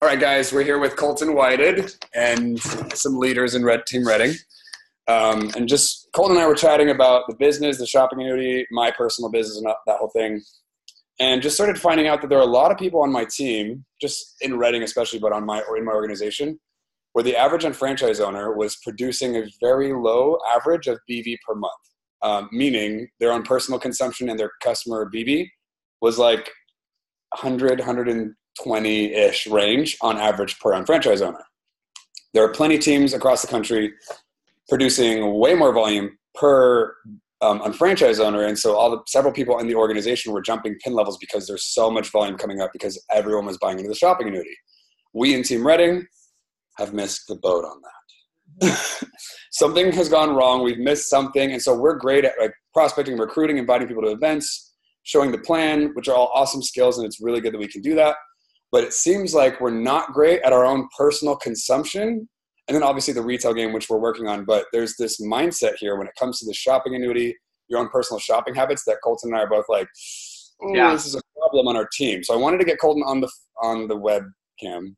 All right, guys, we're here with Colton Whited and some leaders in Team Reading. And just Colton and I were chatting about the business, the shopping annuity, my personal business, and that whole thing. And just started finding out that there are a lot of people on my team, just in Reading especially, but in my organization, where the average franchise owner was producing a very low average of BV per month, meaning their own personal consumption and their customer BV was like 120-ish range on average per franchise owner. There are plenty of teams across the country producing way more volume per franchise owner, and so several people in the organization were jumping pin levels because there's so much volume coming up because everyone was buying into the shopping annuity. We in Team Reading have missed the boat on that. Something has gone wrong. We've missed something, and so we're great at prospecting, recruiting, inviting people to events, showing the plan, which are all awesome skills, and it's really good that we can do that. But it seems like we're not great at our own personal consumption, and then obviously the retail game, which we're working on. But there's this mindset here when it comes to the shopping annuity, your own personal shopping habits, that Colton and I are both like, this is a problem on our team. So I wanted to get Colton on the webcam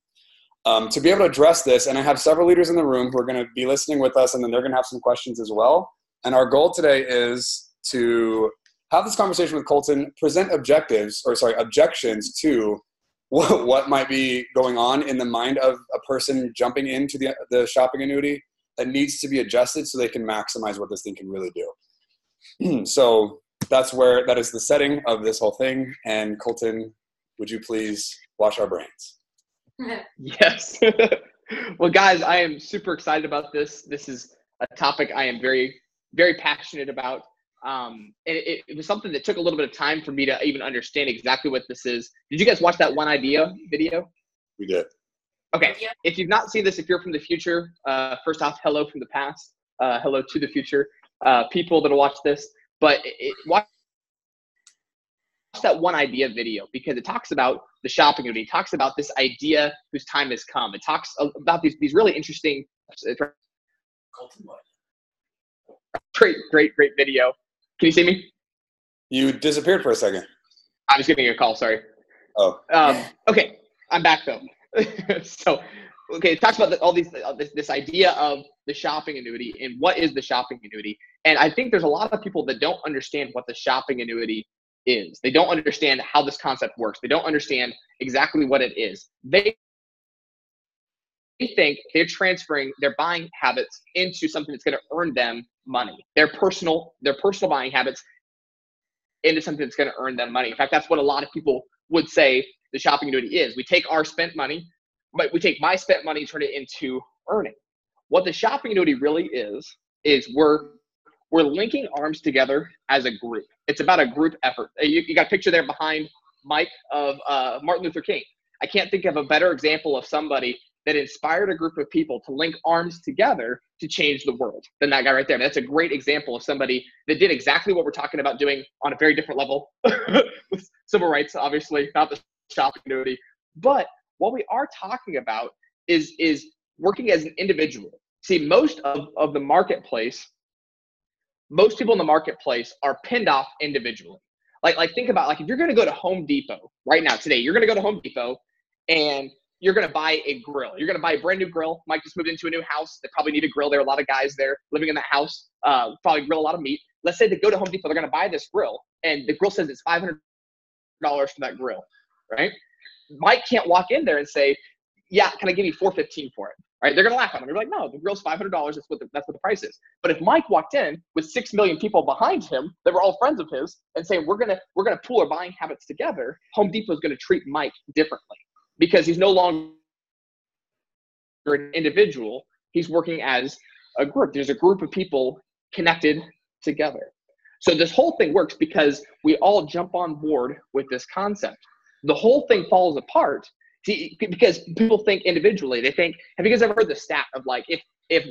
to be able to address this. And I have several leaders in the room who are going to be listening with us, and then they're going to have some questions as well. And our goal today is to have this conversation with Colton, present objections to what might be going on in the mind of a person jumping into the shopping annuity that needs to be adjusted so they can maximize what this thing can really do. So that is the setting of this whole thing. And Colton, would you please wash our brains? Yes. Well, guys, I am super excited about this. This is a topic I am very, very passionate about. It was something that took a little bit of time for me to even understand exactly what this is. Did you guys watch that One Idea video? We did. Okay. If you've not seen this, if you're from the future, first off, hello from the past, hello to the future, people that'll watch this. But watch that One Idea video, because it talks about the shopping annuity. It talks about this idea whose time has come. It talks about these really interesting, great video. Can you see me? You disappeared for a second. I was getting a call, sorry. Oh. Okay, I'm back though. It talks about this idea of the shopping annuity and what is the shopping annuity. And I think there's a lot of people that don't understand what the shopping annuity is. They don't understand how this concept works. They don't understand exactly what it is. They think they're transferring their buying habits into something that's going to earn them money. Their personal buying habits into something that's going to earn them money. In fact, that's what a lot of people would say the shopping annuity is. We take our spent money, but we take my spent money and turn it into earning. What the shopping annuity really is we're linking arms together as a group. It's about a group effort. You got a picture there behind Mike of Martin Luther King. I can't think of a better example of somebody that inspired a group of people to link arms together to change the world than that guy right there. That's a great example of somebody that did exactly what we're talking about doing on a very different level with civil rights, obviously, not the shopping annuity. But what we are talking about is working as an individual. See, most of the marketplace, most people in the marketplace are pinned off individually. Like think about, like, if you're going to go to Home Depot right now, today, you're going to go to Home Depot and you're going to buy a grill. You're going to buy a brand new grill. Mike just moved into a new house. They probably need a grill. There are a lot of guys there living in that house, probably grill a lot of meat. Let's say they go to Home Depot, they're going to buy this grill, and the grill says it's $500 for that grill, right? Mike can't walk in there and say, yeah, can I give you $415 for it? Right? They're going to laugh at him. They're like, no, the grill's $500. That's what the price is. But if Mike walked in with 6 million people behind him that were all friends of his and saying, we're gonna pool our buying habits together, Home Depot is going to treat Mike differently because he's no longer an individual. He's working as a group. There's a group of people connected together. So this whole thing works because we all jump on board with this concept. The whole thing falls apart. See, because people think individually. They think, have you guys ever heard the stat of, like, if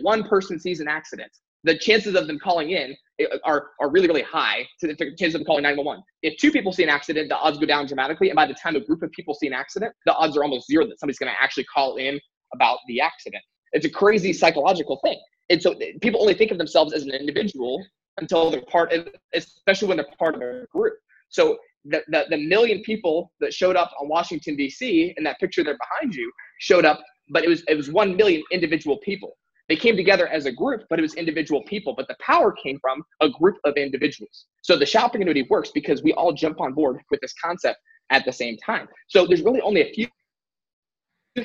one person sees an accident, the chances of them calling in are really, really high to the chances of them calling 911. If 2 people see an accident, the odds go down dramatically. And by the time a group of people see an accident, the odds are almost zero that somebody's going to actually call in about the accident. It's a crazy psychological thing. And so people only think of themselves as an individual until they're part of, especially when they're part of a group. So the million people that showed up on Washington, D.C. in that picture there behind you showed up, but it was 1 million individual people. They came together as a group, but it was individual people. But the power came from a group of individuals. So the shopping annuity works because we all jump on board with this concept at the same time. So there's really only a few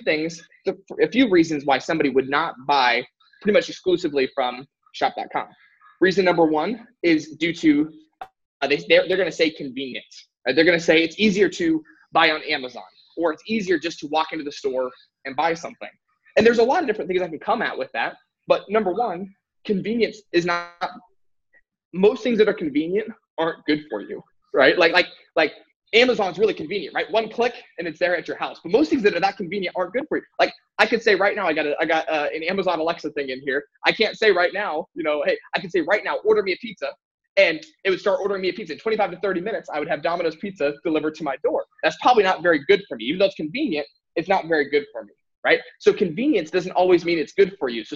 things, a few reasons why somebody would not buy pretty much exclusively from shop.com. Reason number one is due to they're going to say convenience. Right? They're going to say it's easier to buy on Amazon, or it's easier just to walk into the store and buy something. And there's a lot of different things I can come at with that. But number one, convenience is not, most things that are convenient aren't good for you, right? Like Amazon's really convenient, right? One click and it's there at your house. But most things that are that convenient aren't good for you. Like I could say right now, I got an Amazon Alexa thing in here. I can't say right now, hey, I can say right now, order me a pizza. And it would start ordering me a pizza. In 25 to 30 minutes, I would have Domino's pizza delivered to my door. That's probably not very good for me. Even though it's convenient, it's not very good for me, right? So convenience doesn't always mean it's good for you. So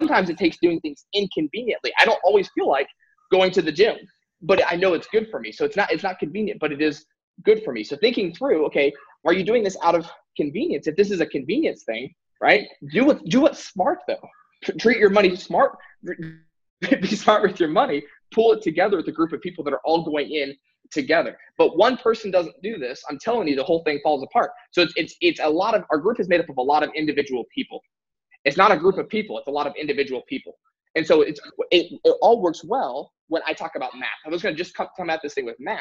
sometimes it takes doing things inconveniently. I don't always feel like going to the gym, but I know it's good for me. So it's not convenient, but it is good for me. So thinking through, okay, are you doing this out of convenience? If this is a convenience thing, right? Do what's smart though. Treat your money smart. Be smart with your money. Pull it together with a group of people that are all going in together. But one person doesn't do this, I'm telling you, the whole thing falls apart. So it's a lot of, our group is made up of a lot of individual people. It's not a group of people, it's a lot of individual people. And so it all works well when I talk about math. I was going to just come at this thing with math.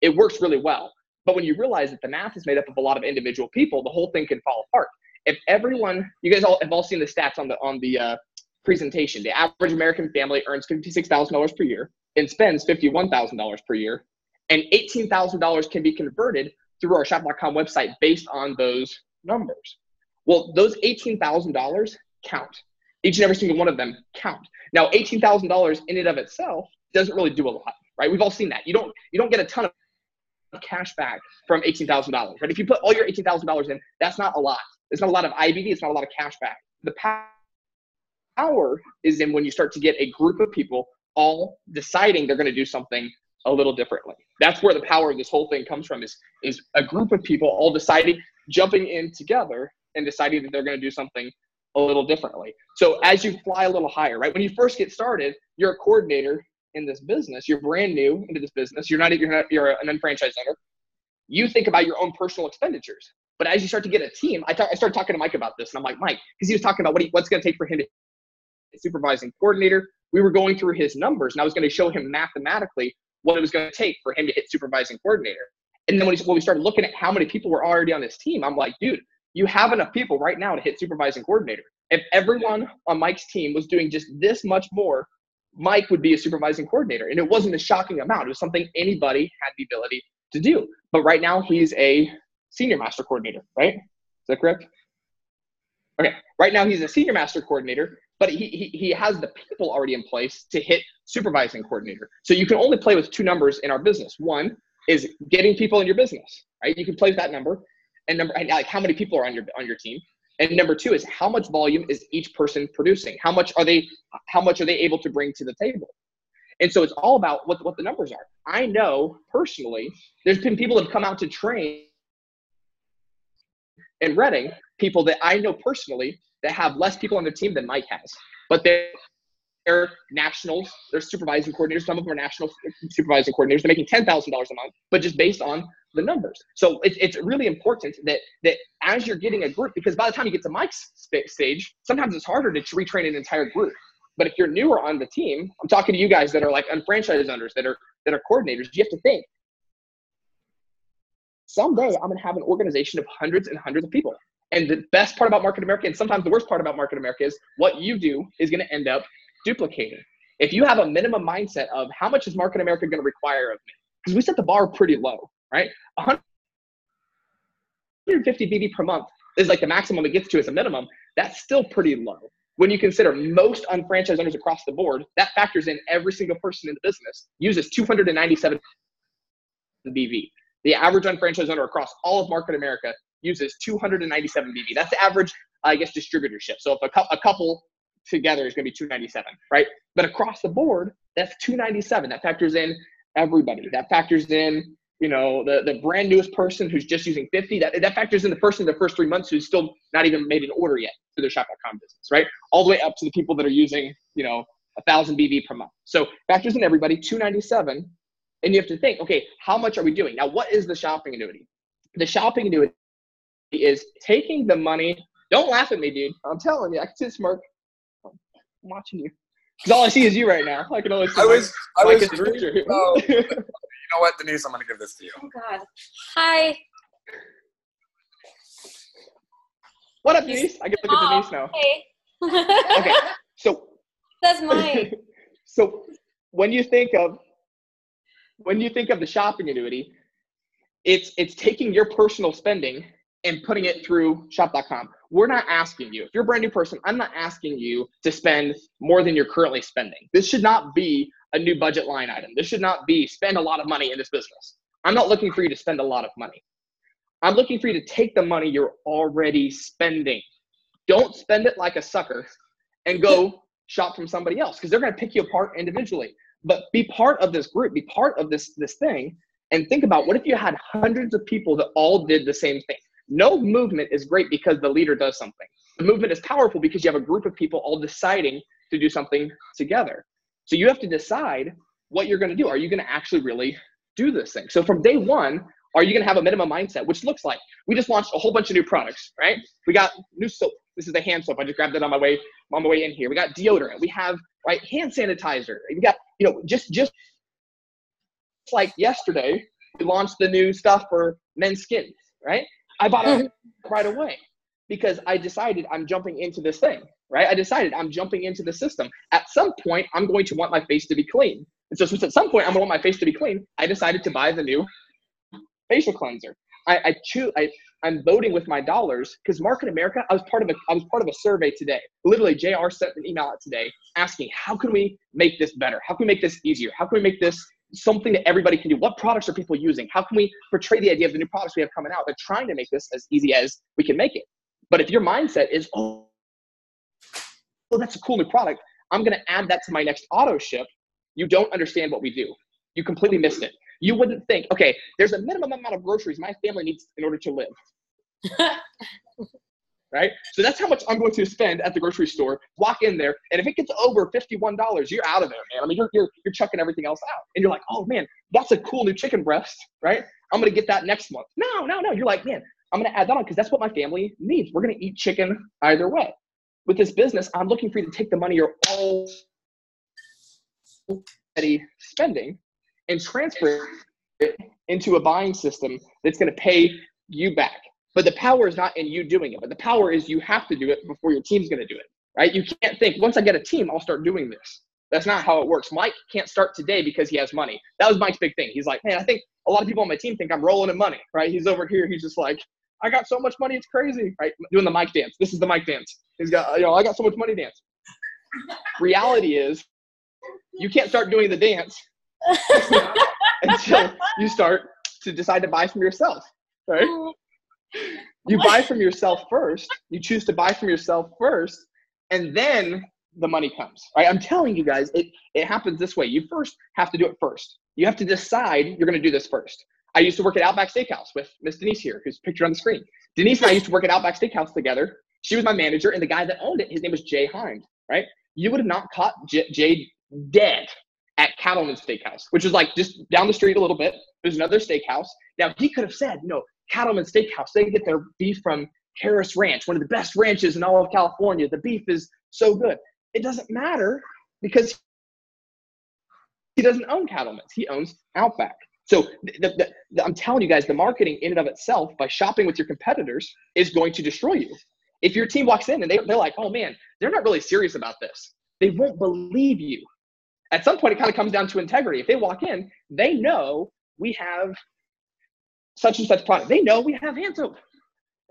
It works really well. But when you realize that the math is made up of a lot of individual people, the whole thing can fall apart. If everyone, you guys all have all seen the stats on the presentation. The average American family earns $56,000 per year and spends $51,000 per year, and $18,000 can be converted through our shop.com website based on those numbers. Well, those $18,000 count. Each and every single one of them count. Now, $18,000 in and of itself doesn't really do a lot, right? We've all seen that. You don't get a ton of cash back from $18,000, right? If you put all your $18,000 in, that's not a lot. It's not a lot of IBD. It's not a lot of cash back. The power is in when you start to get a group of people all deciding they're going to do something a little differently. That's where the power of this whole thing comes from, is a group of people all deciding, jumping in together and deciding that they're going to do something a little differently. So as you fly a little higher, right? When you first get started, you're a coordinator in this business. You're brand new into this business. You're an unfranchised owner. You think about your own personal expenditures. But as you start to get a team, I started talking to Mike about this, and I'm like, Mike, because he was talking about what's going to take for him to supervising coordinator. We were going through his numbers, and I was going to show him mathematically what it was going to take for him to hit supervising coordinator. And then when we started looking at how many people were already on this team, I'm like, dude, you have enough people right now to hit supervising coordinator. If everyone on Mike's team was doing just this much more, Mike would be a supervising coordinator. And it wasn't a shocking amount. It was something anybody had the ability to do. But right now he's a senior master coordinator, right? Is that correct? Okay. Right now he's a senior master coordinator, but he has the people already in place to hit supervising coordinator. So you can only play with two numbers in our business. One is getting people in your business, right? You can play with that number, and like how many people are on your team. And number two is how much volume is each person producing? How much are they able to bring to the table? And so it's all about what the numbers are. I know personally, there's been people that have come out to train in Reading, people that I know personally that have less people on their team than Mike has. But they're nationals, they're supervising coordinators. Some of them are national supervising coordinators. They're making $10,000 a month, but just based on the numbers. So it's really important that as you're getting a group, because by the time you get to Mike's stage, sometimes it's harder to retrain an entire group. But if you're newer on the team, I'm talking to you guys that are like unfranchised owners, that are coordinators, you have to think, someday I'm going to have an organization of hundreds and hundreds of people. And the best part about Market America, and sometimes the worst part about Market America, is what you do is going to end up duplicating. If you have a minimum mindset of how much is Market America going to require of me, because we set the bar pretty low, right? 150 BV per month is like the maximum it gets to as a minimum. That's still pretty low. When you consider most unfranchised owners across the board, that factors in every single person in the business uses 297 BV. The average unfranchised owner across all of Market America uses 297 BV. That's the average, I guess, distributorship. So if a couple together is going to be 297, right? But across the board, that's 297. That factors in everybody. That factors in the brand newest person who's just using 50, that factors in the person in the first 3 months who's still not even made an order yet for their shop.com business, right? All the way up to the people that are using, 1,000 BV per month. So factors in everybody, 297. And you have to think, okay, how much are we doing? Now, what is the shopping annuity? The shopping annuity is taking the money. Don't laugh at me, dude. I'm telling you, I can see the smirk. I'm watching you. Because all I see is you right now. I can only see I was picture. Oh, you know what, Denise? I'm going to give this to you. Oh, God. Hi. What up, Denise? I get to look at Denise now. Hey. Okay, so. That's mine. So when you think of the shopping annuity, it's taking your personal spending and putting it through shop.com. We're not asking you, if you're a brand new person, I'm not asking you to spend more than you're currently spending. This should not be a new budget line item. This should not be spend a lot of money in this business. I'm not looking for you to spend a lot of money. I'm looking for you to take the money you're already spending. Don't spend it like a sucker and go shop from somebody else, because they're going to pick you apart individually. But be part of this group, be part of this thing, and think about, what if you had hundreds of people that all did the same thing? No movement is great because the leader does something. The movement is powerful because you have a group of people all deciding to do something together. So you have to decide what you're going to do. Are you going to actually really do this thing? So from day one, are you going to have a minimum mindset, which looks like, we just launched a whole bunch of new products, right? We got new soap. This is the hand soap. I just grabbed it on my way in here. We got deodorant. We have, right, hand sanitizer. We got, just like yesterday, we launched the new stuff for men's skin, right? I bought it right away because I decided I'm jumping into this thing, right? I decided I'm jumping into the system. At some point, I'm going to want my face to be clean. And so since at some point I'm going to want my face to be clean, I decided to buy the new facial cleanser. I'm voting with my dollars because Market America, I was part of a survey today. Literally, JR sent an email out today asking, how can we make this better? How can we make this easier? How can we make this something that everybody can do? What products are people using? How can we portray the idea of the new products we have coming out? They're trying to make this as easy as we can make it. But if your mindset is, oh, that's a cool new product, I'm going to add that to my next auto ship, you don't understand what we do. You completely missed it. You wouldn't think, okay, there's a minimum amount of groceries my family needs in order to live. Right? So that's how much I'm going to spend at the grocery store. Walk in there, and if it gets over $51, you're out of there, man. I mean, you're chucking everything else out. And you're like, oh, man, that's a cool new chicken breast, right? I'm going to get that next month. No. You're like, man, I'm going to add that on because that's what my family needs. We're going to eat chicken either way. With this business, I'm looking for you to take the money you're already spending and transfer it into a buying system that's going to pay you back. But the power is not in you doing it. But the power is you have to do it before your team's going to do it, right? You can't think, once I get a team, I'll start doing this. That's not how it works. Mike can't start today because he has money. That was Mike's big thing. He's like, man, I think a lot of people on my team think I'm rolling in money, right? He's over here. He's just like, I got so much money, it's crazy, right? Doing the Mike dance. This is the Mike dance. He's got, I got so much money dance. Reality is, you can't start doing the dance until you start to decide to buy from yourself, right? You buy from yourself first. You choose to buy from yourself first, and then the money comes, right? I'm telling you guys, it happens this way. You first have to do it first. You have to decide you're going to do this first. I used to work at Outback Steakhouse with Miss Denise here, who's pictured on the screen. Denise and I used to work at Outback Steakhouse together. She was my manager, and the guy that owned it, his name was Jay Hind, right? You would have not caught Jay dead at Cattleman's Steakhouse, which is like just down the street a little bit. There's another steakhouse. Now, he could have said, Cattleman's Steakhouse, they get their beef from Harris Ranch, one of the best ranches in all of California. The beef is so good. It doesn't matter because he doesn't own Cattleman's. He owns Outback. So I'm telling you guys, the marketing in and of itself, by shopping with your competitors, is going to destroy you. If your team walks in and they're like, oh man, they're not really serious about this, they won't believe you. At some point, it kind of comes down to integrity. If they walk in, they know we have such and such product. They know we have hand soap,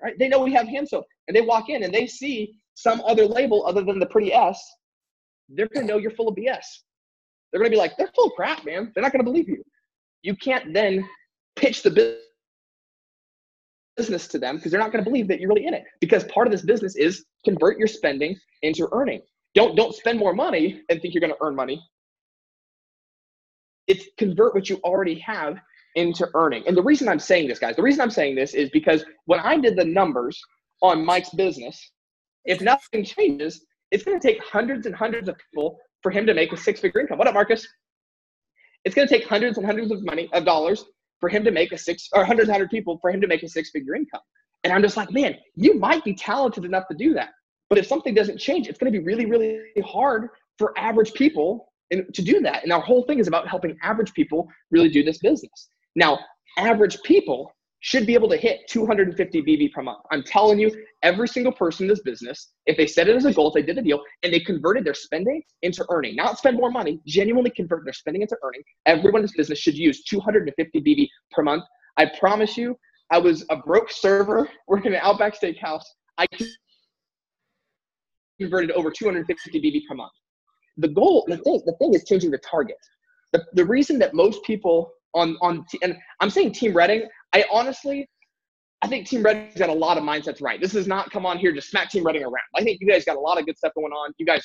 right? They know we have hand soap. And they walk in and they see some other label other than the pretty S, they're going to know you're full of BS. They're going to be like, they're full of crap, man. They're not going to believe you. You can't then pitch the business to them because they're not going to believe that you're really in it. Because part of this business is convert your spending into earning. Don't spend more money and think you're going to earn money. It's convert what you already have into earning. And the reason I'm saying this, guys, the reason I'm saying this is because when I did the numbers on Mike's business, if nothing changes, it's going to take hundreds and hundreds of people for him to make a six-figure income. What up, Marcus? It's going to take hundreds and hundreds of dollars for him to make hundreds and hundred people for him to make a six-figure income. And I'm just like, man, you might be talented enough to do that. But if something doesn't change, it's going to be really, really hard for average people to do that. And our whole thing is about helping average people really do this business. Now, average people should be able to hit 250 BV per month. I'm telling you, every single person in this business, if they set it as a goal, if they did a deal, and they converted their spending into earning, not spend more money, genuinely convert their spending into earning, everyone in this business should use 250 BV per month. I promise you, I was a broke server working at Outback Steakhouse. I converted over 250 BV per month. The goal, the thing is changing the target. The reason that most people and I'm saying Team Redding, I think Team Redding's got a lot of mindsets right. This is not come on here to smack Team Redding around. I think you guys got a lot of good stuff going on. You guys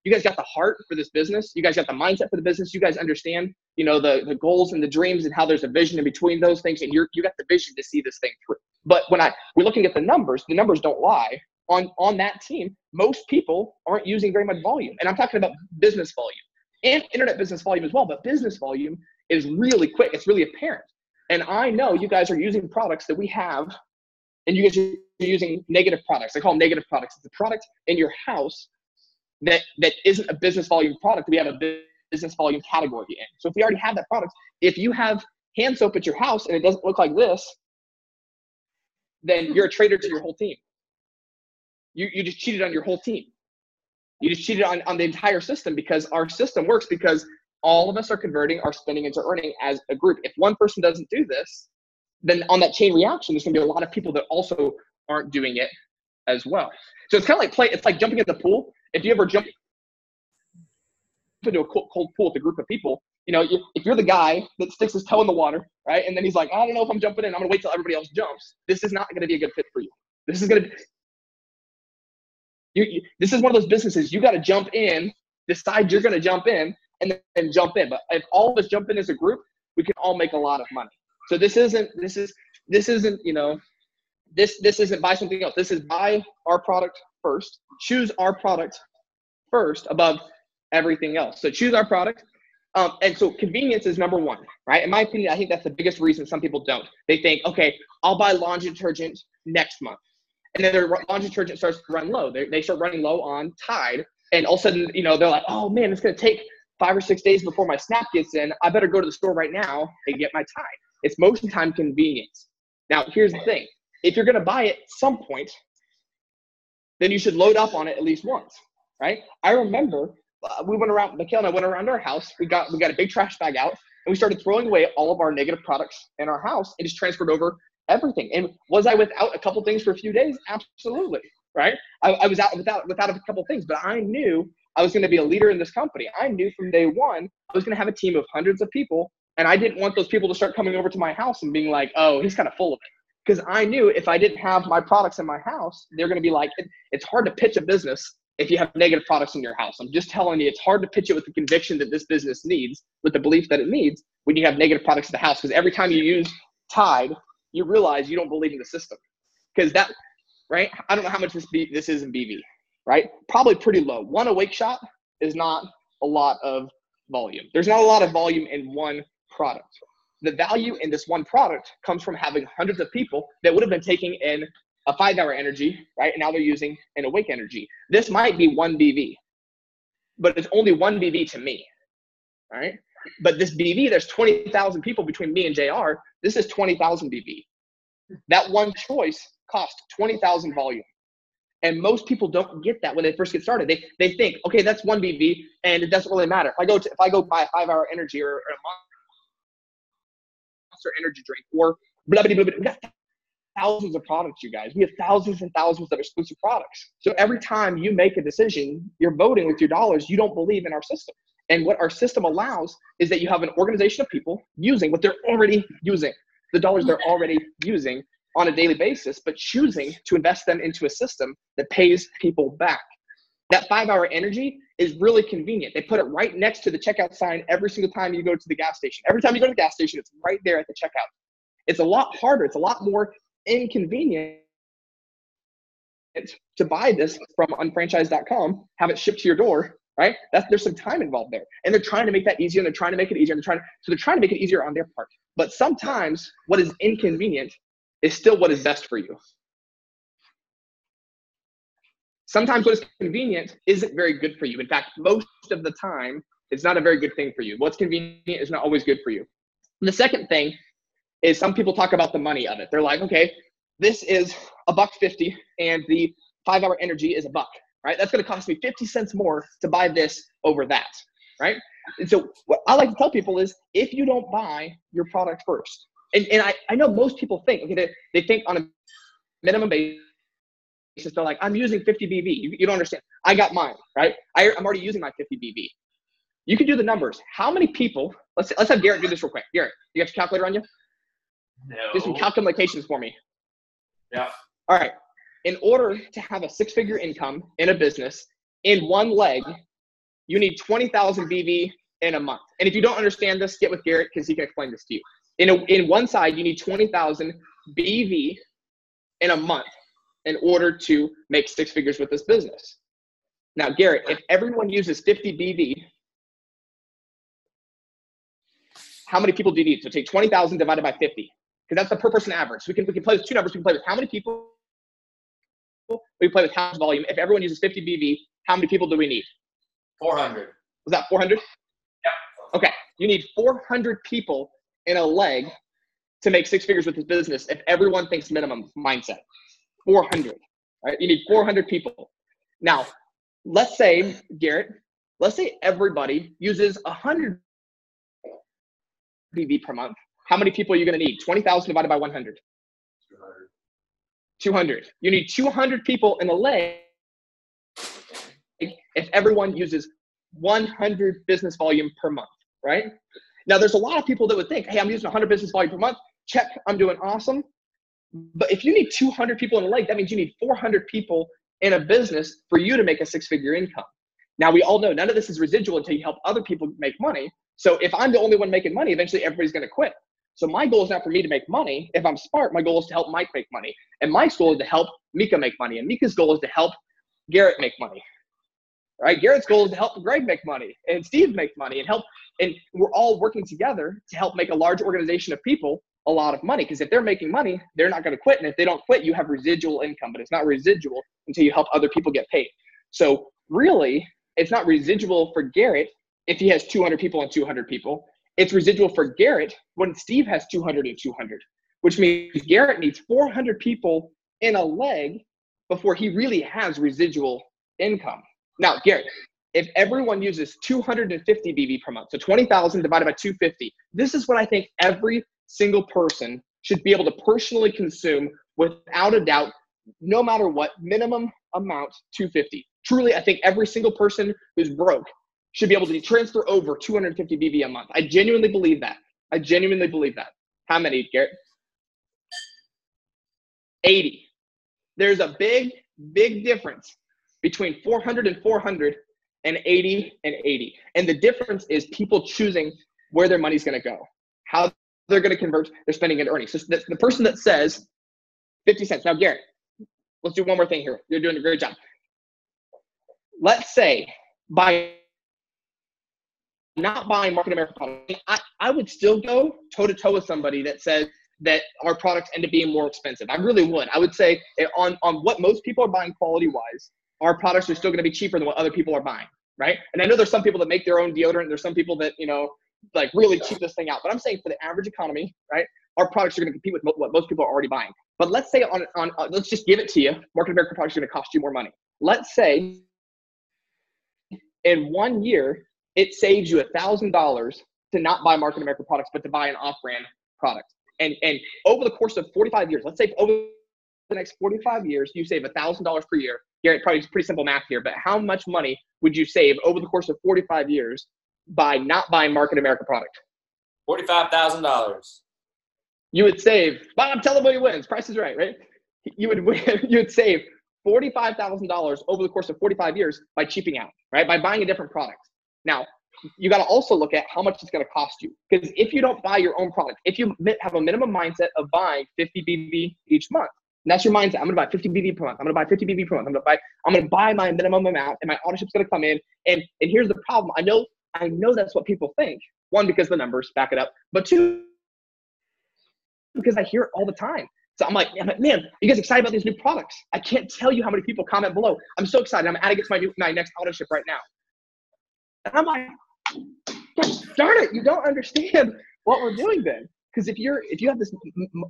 you guys got the heart for this business. You guys got the mindset for the business. You guys understand, the goals and the dreams and how there's a vision in between those things. And you got the vision to see this thing through. But when we're looking at the numbers don't lie. On that team, most people aren't using very much volume. And I'm talking about business volume and internet business volume as well. But business volume is really quick. It's really apparent. And I know you guys are using products that we have, and you guys are using negative products. I call them negative products. It's a product in your house that isn't a business volume product. We have a business volume category in. So if we already have that product, if you have hand soap at your house and it doesn't look like this, then you're a traitor to your whole team. You just cheated on your whole team. You just cheated on the entire system, because our system works because all of us are converting our spending into earning as a group. If one person doesn't do this, then on that chain reaction, there's going to be a lot of people that also aren't doing it as well. So it's kind of like it's like jumping in the pool. If you ever jump into a cold pool with a group of people, if you're the guy that sticks his toe in the water, right? And then he's like, I don't know if I'm jumping in. I'm going to wait till everybody else jumps. This is not going to be a good fit for you. This is going to be, this is one of those businesses you got to jump in, decide you're going to jump in, and then jump in. But if all of us jump in as a group, we can all make a lot of money. So this isn't buy something else. This is buy our product first, choose our product first above everything else. So choose our product. And so convenience is number one, right? In my opinion, I think that's the biggest reason some people don't. They think, okay, I'll buy laundry detergent next month. And then their laundry detergent starts to run low. They start running low on Tide. And all of a sudden, they're like, oh man, it's going to take 5 or 6 days before my SNAP gets in. I better go to the store right now and get my Tide. It's most of the time convenience. Now, here's the thing. If you're going to buy it at some point, then you should load up on it at least once, right? I remember Mikhail and I went around our house. We got a big trash bag out, and we started throwing away all of our negative products in our house and just transferred over everything. And was I without a couple things for a few days? Absolutely, right? I was out without a couple things, but I knew I was going to be a leader in this company. I knew from day one I was going to have a team of hundreds of people, and I didn't want those people to start coming over to my house and being like, oh, he's kind of full of it. Because I knew if I didn't have my products in my house, they're going to be like, it's hard to pitch a business if you have negative products in your house. I'm just telling you, it's hard to pitch it with the conviction that this business needs, with the belief that it needs, when you have negative products in the house. Because every time you use Tide, you realize you don't believe in the system. Because that, right? I don't know how much this is in BV, right? Probably pretty low. One awake shot is not a lot of volume. There's not a lot of volume in one product. The value in this one product comes from having hundreds of people that would have been taking in a 5-hour energy, right? And now they're using an awake energy. This might be 1 BV, but it's only 1 BV to me, right? But this BV, there's 20,000 people between me and JR. This is 20,000 BV. That one choice costs 20,000 volume. And most people don't get that when they first get started. They think, okay, that's 1 BV and it doesn't really matter. If I go buy a 5-hour energy or a Monster energy drink or blah, blah, blah, blah. We got thousands of products, you guys. We have thousands and thousands of exclusive products. So every time you make a decision, you're voting with your dollars. You don't believe in our system. And what our system allows is that you have an organization of people using what they're already using, the dollars they're already using on a daily basis, but choosing to invest them into a system that pays people back. That 5-hour energy is really convenient. They put it right next to the checkout sign every single time you go to the gas station. Every time you go to the gas station, it's right there at the checkout. It's a lot harder. It's a lot more inconvenient to buy this from unfranchise.com, have it shipped to your door, right? There's some time involved there. And they're trying to make that easier, and they're trying to make it easier. So they're trying to make it easier on their part. But sometimes what is inconvenient is still what is best for you. Sometimes what is convenient isn't very good for you. In fact, most of the time, it's not a very good thing for you. What's convenient is not always good for you. And the second thing is some people talk about the money of it. They're like, okay, this is $1.50 and the 5-hour energy is $1, right? That's going to cost me 50 cents more to buy this over that, right? And so what I like to tell people is if you don't buy your product first, and I know most people think, okay, they think on a minimum basis, they're like, I'm using 50 BV. You don't understand. I got mine, right? I'm already using my 50 BV. You can do the numbers. How many people, let's have Garrett do this real quick. Garrett, you have your calculator on you? No. Do some calculations for me. Yeah. All right. In order to have a 6-figure income in a business in one leg, you need 20,000 BV in a month. And if you don't understand this, get with Garrett because he can explain this to you. In one side, you need 20,000 BV in a month in order to make 6 figures with this business. Now, Garrett, if everyone uses 50 BV, how many people do you need? So take 20,000 divided by 50, because that's the per person average. So we can play with two numbers. We can play with how many people. We play with how much volume. If everyone uses 50 BV, how many people do we need? 400. Was that 400? Yeah. Okay. You need 400 people in a leg to make 6 figures with this business if everyone thinks minimum mindset. 400, right? You need 400 people. Now, let's say, Garrett, let's say everybody uses 100 BV per month. How many people are you going to need? 20,000 divided by 100. 200. You need 200 people in a leg if everyone uses 100 business volume per month, right? Now, there's a lot of people that would think, hey, I'm using 100 business volume per month. Check, I'm doing awesome. But if you need 200 people in a leg, that means you need 400 people in a business for you to make a 6-figure income. Now, we all know none of this is residual until you help other people make money. So if I'm the only one making money, eventually everybody's going to quit. So my goal is not for me to make money. If I'm smart, my goal is to help Mike make money. And Mike's goal is to help Mika make money. And Mika's goal is to help Garrett make money. Right? Garrett's goal is to help Greg make money and Steve make money and help. And we're all working together to help make a large organization of people a lot of money. Because if they're making money, they're not going to quit. And if they don't quit, you have residual income. But it's not residual until you help other people get paid. So really, it's not residual for Garrett if he has 200 people and 200 people. It's residual for Garrett when Steve has 200 and 200, which means Garrett needs 400 people in a leg before he really has residual income. Now, Garrett, if everyone uses 250 BV per month, so 20,000 divided by 250, this is what I think every single person should be able to personally consume without a doubt, no matter what, minimum amount 250. Truly, I think every single person who's broke should be able to transfer over 250 BV a month. I genuinely believe that. I genuinely believe that. How many, Garrett? 80. There's a big, big difference between 400 and 400 and 80 and 80. And the difference is people choosing where their money's going to go, how they're going to convert their spending into earnings. So the person that says 50 cents. Now, Garrett, let's do one more thing here. You're doing a great job. Let's say by not buying Market America products, I would still go toe-to-toe with somebody that says that our products end up being more expensive. I really would. I would say on what most people are buying quality-wise, our products are still going to be cheaper than what other people are buying, right? And I know there's some people that make their own deodorant. There's some people that, like really cheap this thing out. But I'm saying for the average economy, right, our products are going to compete with what most people are already buying. But let's say let's just give it to you. Market America products are going to cost you more money. Let's say in 1 year, it saves you $1,000 to not buy Market America products, but to buy an off-brand product. And over the course of 45 years, let's say over the next 45 years, you save $1,000 per year. Garrett, probably pretty simple math here, but how much money would you save over the course of 45 years by not buying Market America product? $45,000. You would save, Bob, tell him what he wins. Price is right? You would save $45,000 over the course of 45 years by cheaping out, right? By buying a different product. Now, you got to also look at how much it's going to cost you. Because if you don't buy your own product, if you have a minimum mindset of buying 50 BV each month, and that's your mindset. I'm going to buy 50 BV per month. I'm going to buy 50 BV per month. I'm going to buy my minimum amount, and my auto ship's going to come in. And here's the problem. I know that's what people think. One, because the numbers back it up, but two, because I hear it all the time. So I'm like, man, you guys excited about these new products? I can't tell you how many people comment below. I'm so excited. I'm adding it to my next auto ship right now. And I'm like, darn it, you don't understand what we're doing then. Because if you have this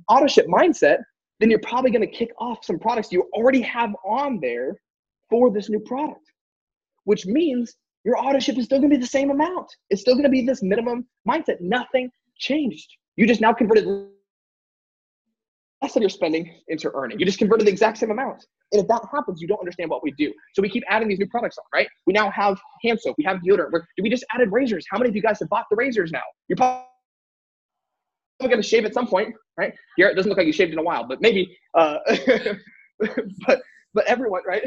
auto ship mindset, then you're probably going to kick off some products you already have on there for this new product, which means your auto ship is still going to be the same amount. It's still going to be this minimum mindset. Nothing changed. You just now converted less of your spending into earning. You just converted the exact same amount. And if that happens, you don't understand what we do. So we keep adding these new products on, right? We now have hand soap. We have deodorant. We just added razors. How many of you guys have bought the razors now? You're probably going to shave at some point, right? Garrett doesn't look like you shaved in a while, but maybe. But everyone, right?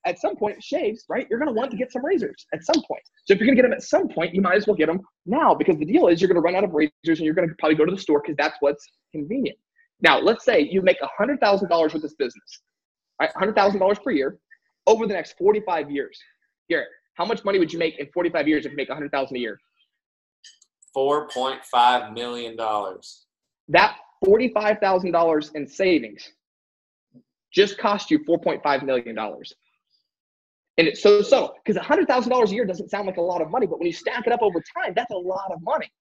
At some point shaves, right? You're going to want to get some razors at some point. So if you're going to get them at some point, you might as well get them now, because the deal is you're going to run out of razors and you're going to probably go to the store because that's what's convenient. Now, let's say you make $100,000 with this business, right? $100,000 per year over the next 45 years. Garrett, how much money would you make in 45 years if you make $100,000 a year? $4.5 million. That $45,000 in savings just cost you $4.5 million. And it's so subtle, because $100,000 a year doesn't sound like a lot of money, but when you stack it up over time, that's a lot of money.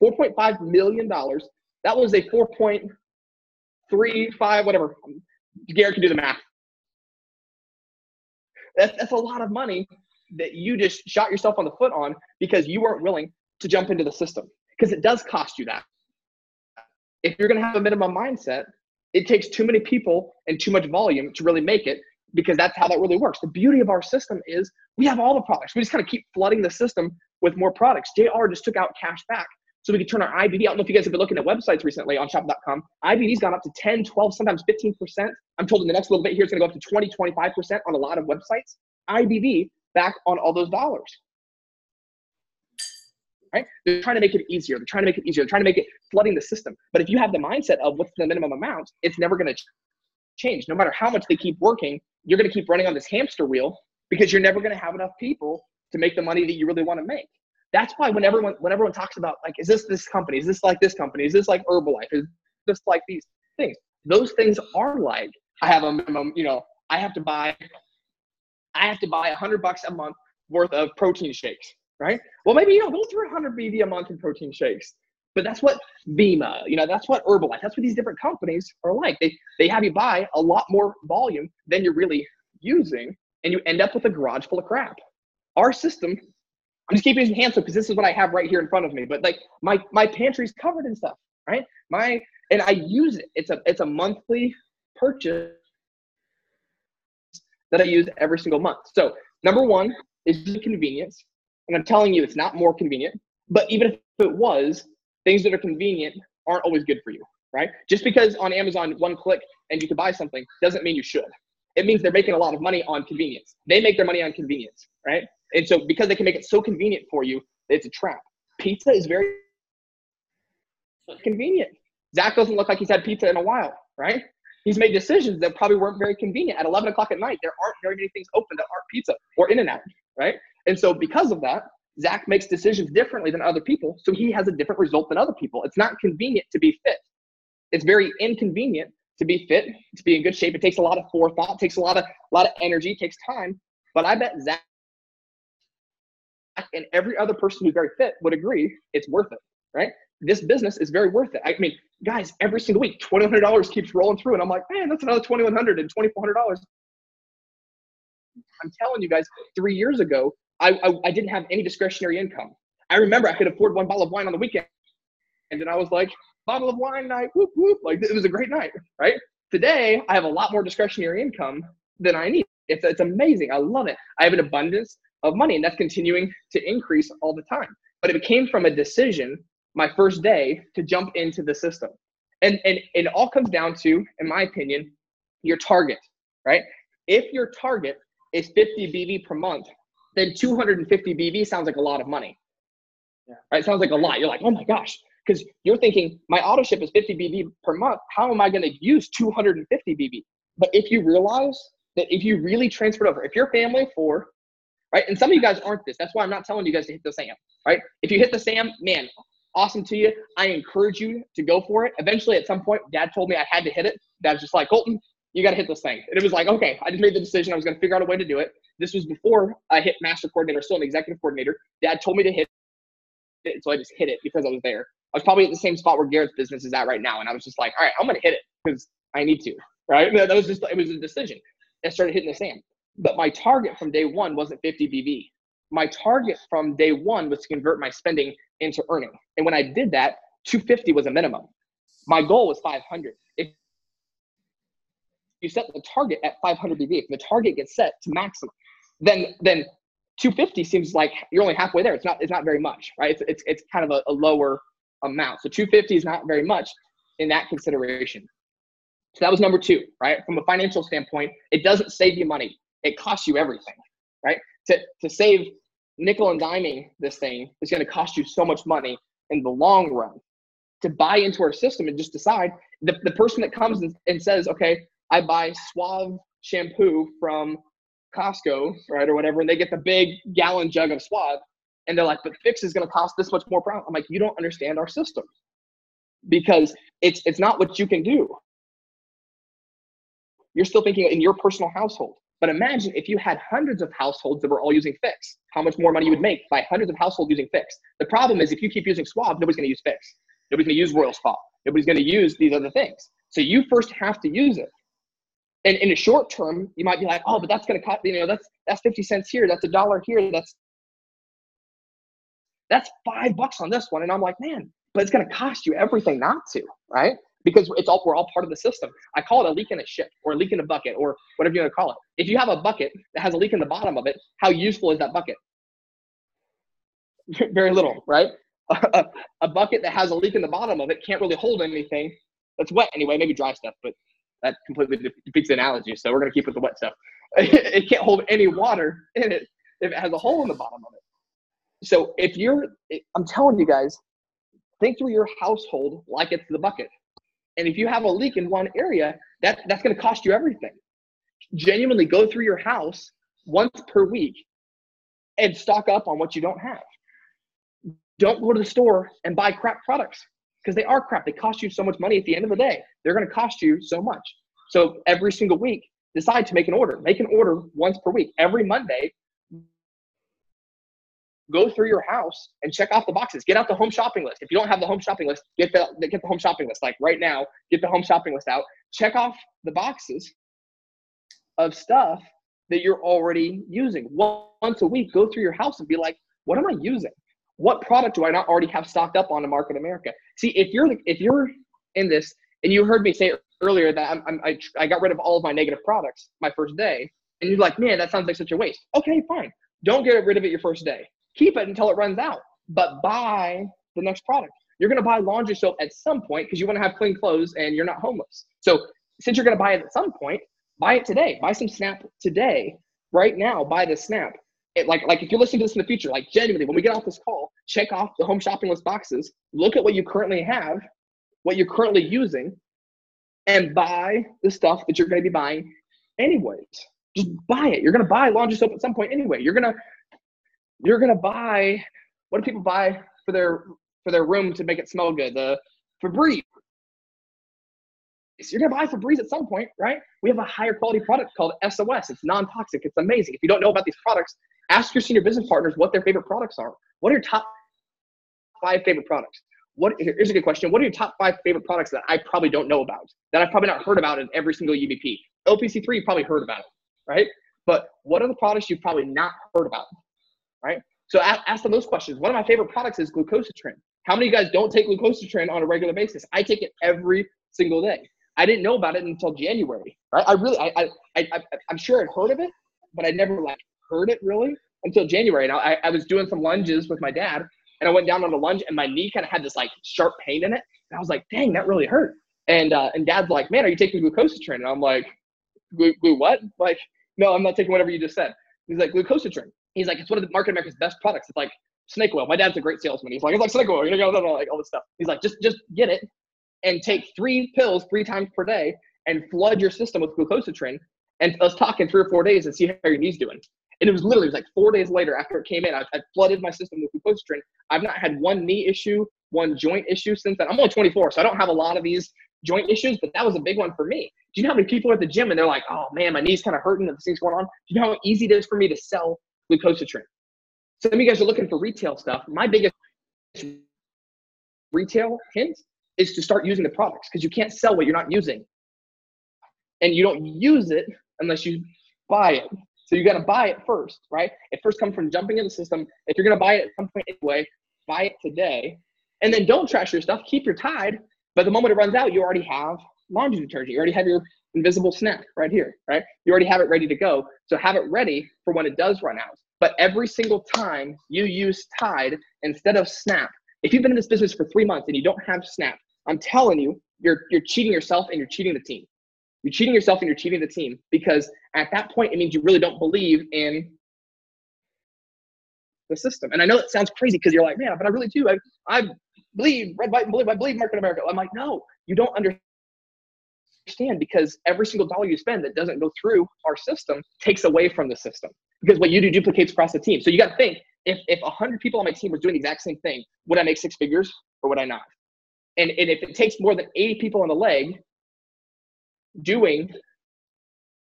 $4.5 million. That was a 4.35, whatever. Garrett can do the math. That's a lot of money that you just shot yourself on the foot on because you weren't willing to jump into the system, because it does cost you that. If you're going to have a minimum mindset, it takes too many people and too much volume to really make it, because that's how that really works. The beauty of our system is we have all the products. We just kind of keep flooding the system with more products. JR just took out cash back so we can turn our IBD. I don't know if you guys have been looking at websites recently on shop.com. IBD's gone up to 10, 12, sometimes 15%. I'm told in the next little bit here it's going to go up to 20, 25% on a lot of websites. IBD back on all those dollars. Right? They're trying to make it easier. They're trying to make it flooding the system. But if you have the mindset of what's the minimum amount, it's never going to change. No matter how much they keep working, you're going to keep running on this hamster wheel, because you're never going to have enough people to make the money that you really want to make. That's why when everyone talks about, like, is this company? Is this like this company? Is this like Herbalife? Is this like these things? Those things are like, I have a minimum, I have to buy $100 a month worth of protein shakes, right? Well, maybe you don't go through 100 BV a month in protein shakes, but that's what Bima, that's what Herbalife, that's what these different companies are like. They have you buy a lot more volume than you're really using, and you end up with a garage full of crap. Our system, I'm just keeping using hand soap because this is what I have right here in front of me, but like my pantry's covered in stuff, right? And I use it. It's a monthly purchase that I use every single month. So number one is the convenience. And I'm telling you, it's not more convenient, but even if it was, things that are convenient aren't always good for you, right? Just because on Amazon, one click and you can buy something doesn't mean you should. It means they're making a lot of money on convenience. They make their money on convenience, right? And so because they can make it so convenient for you, it's a trap. Pizza is very convenient. Zach doesn't look like he's had pizza in a while, right? He's made decisions that probably weren't very convenient. At 11 o'clock at night, there aren't very many things open that aren't pizza or In-N-Out, right? And so because of that, Zach makes decisions differently than other people, so he has a different result than other people. It's not convenient to be fit. It's very inconvenient to be fit, to be in good shape. It takes a lot of forethought, takes a lot of energy, takes time. But I bet Zach and every other person who's very fit would agree it's worth it, right? This business is very worth it. I mean, guys, every single week, $2,100 keeps rolling through, and I'm like, man, that's another $2,100 and $2,400. I'm telling you guys, 3 years ago, I didn't have any discretionary income. I remember I could afford one bottle of wine on the weekend, and I was like, bottle of wine night, whoop, whoop. Like, it was a great night, right? Today, I have a lot more discretionary income than I need. It's amazing. I love it. I have an abundance of money, and that's continuing to increase all the time. But it came from a decision my first day to jump into the system. And it all comes down to, in my opinion, your target, right? if your target is 50 BV per month, then 250 BV sounds like a lot of money. Yeah. Right? It sounds like a lot. You're like, oh my gosh, because you're thinking my auto ship is 50 BV per month. How am I going to use 250 BV? But if you realize that if you really transferred over, if your family of 4, right? And some of you guys aren't this. That's why I'm not telling you guys to hit the SAM, right? If you hit the SAM, man, awesome to you. I encourage you to go for it. Eventually, at some point, Dad told me I had to hit it. Dad's just like, Colton, you got to hit this thing. And it was like, okay, I just made the decision. I was going to figure out a way to do it. This was before I hit master coordinator, still an executive coordinator. Dad told me to hit it, so I just hit it because I was there. I was probably at the same spot where Garrett's business is at right now. And I was just like, all right, I'm going to hit it because I need to, right? That was just, it was a decision. I started hitting the SAM. But my target from day one wasn't 50 BV. My target from day one was to convert my spending into earning. And when I did that, 250 was a minimum. My goal was 500. If you set the target at 500 BV, if the target gets set to maximum, then 250 seems like you're only halfway there. It's not very much, right? It's kind of a lower amount. So 250 is not very much in that consideration. So that was number 2, right? From a financial standpoint, it doesn't save you money. It costs you everything, right? To save nickel and diming this thing is going to cost you so much money in the long run. To buy into our system and just decide, the person that comes and says, okay, I buy Suave shampoo from Costco, right, or whatever, and they get the big gallon jug of Suave, and they're like, but Fix is going to cost this much more per ounce. I'm like, you don't understand our system, because it's not what you can do. You're still thinking in your personal household. But imagine if you had hundreds of households that were all using Fix, how much more money you would make by hundreds of households using Fix. The problem is if you keep using Suave, nobody's going to use Fix. Nobody's going to use Royal Spa. Nobody's going to use these other things. So you first have to use it. And in the short term, you might be like, oh, but that's going to cost, that's 50 cents here. That's $1 here. That's $5 on this one. And I'm like, man, but it's going to cost you everything not to, right? Because we're all part of the system. I call it a leak in a ship, or a leak in a bucket, or whatever you want to call it. If you have a bucket that has a leak in the bottom of it, how useful is that bucket? Very little, right? A bucket that has a leak in the bottom of it can't really hold anything that's wet anyway, maybe dry stuff, but that completely defeats the analogy. So we're going to keep with the wet stuff. It can't hold any water in it if it has a hole in the bottom of it. So I'm telling you guys, think through your household like it's the bucket. And if you have a leak in one area, that's going to cost you everything. Genuinely go through your house once per week and stock up on what you don't have. Don't go to the store and buy crap products, because they are crap. They cost you so much money at the end of the day. They're going to cost you so much. So every single week, decide to make an order. Make an order once per week. Every Monday, go through your house and check off the boxes. Get out the home shopping list. If you don't have the home shopping list, get the home shopping list. Like right now, get the home shopping list out. Check off the boxes of stuff that you're already using. Once a week, go through your house and be like, what am I using? What product do I not already have stocked up on in Market America? See, if you're in this, and you heard me say earlier that I got rid of all of my negative products my first day, and you're like, man, that sounds like such a waste. Okay, fine. Don't get rid of it your first day. Keep it until it runs out, but buy the next product. You're going to buy laundry soap at some point because you want to have clean clothes and you're not homeless. So since you're going to buy it at some point, buy it today. Buy some Snap today. Right now, buy the Snap. Like if you're listening to this in the future, like genuinely, when we get off this call, check off the home shopping list boxes, look at what you currently have, what you're currently using, and buy the stuff that you're going to be buying anyways. Just buy it. You're going to buy laundry soap at some point anyway. You're going to buy, what do people buy for their room to make it smell good? The Febreze. You're going to buy Febreze at some point, right? We have a higher quality product called SOS. It's non-toxic. It's amazing. If you don't know about these products, ask your senior business partners what their favorite products are. What are your top 5 favorite products? Here's a good question. What are your top 5 favorite products that I probably don't know about, that I've probably not heard about in every single UBP? LPC3, you probably heard about it, right? But what are the products you've probably not heard about, right? So ask them those questions. One of my favorite products is glucosatrin. How many of you guys don't take glucosatrin on a regular basis? I take it every single day. I didn't know about it until January, right? I'm sure I'd heard of it, but I never heard it really until January. And I was doing some lunges with my dad, and I went down on a lunge, and my knee kind of had this sharp pain in it. And I was like, dang, that really hurt. And Dad's like, man, are you taking glucosatrin? And I'm like, glue what? No, I'm not taking whatever you just said. He's like, glucosidrin. He's like, it's one of the Market America's best products. It's like snake oil. My dad's a great salesman. He's like, it's like snake oil. You know, like all this stuff. He's like, just get it and take 3 pills 3 times per day and flood your system with glucosidrin. And let's talk in 3 or 4 days and see how your knee's doing. And it was like 4 days later after it came in, I flooded my system with glucosidrin. I've not had one knee issue, one joint issue since then. I'm only 24, so I don't have a lot of these joint issues, but that was a big one for me. Do you know how many people are at the gym and they're like, oh man, my knee's kind of hurting and this thing's going on? Do you know how easy it is for me to sell glucosidrin? Some of you guys are looking for retail stuff. My biggest retail hint is to start using the products, because you can't sell what you're not using. And you don't use it unless you buy it. So you got to buy it first, right? It first comes from jumping in the system. If you're going to buy it at some point anyway, buy it today. And then don't trash your stuff. Keep your Tide. But the moment it runs out, you already have laundry detergent. You already have your invisible snap right here, right? You already have it ready to go. So have it ready for when it does run out. But every single time you use Tide instead of Snap, if you've been in this business for 3 months and you don't have Snap, I'm telling you, you're cheating yourself and you're cheating the team. You're cheating yourself and you're cheating the team, because at that point, it means you really don't believe in the system. And I know it sounds crazy because you're like, man, but I really do. I believe red, white, and blue. I believe Market America. I'm like, no, you don't understand, because every single dollar you spend that doesn't go through our system takes away from the system, because what you do duplicates across the team. So you got to think, if 100 people on my team were doing the exact same thing, would I make 6 figures or would I not? And if it takes more than 80 people on the leg doing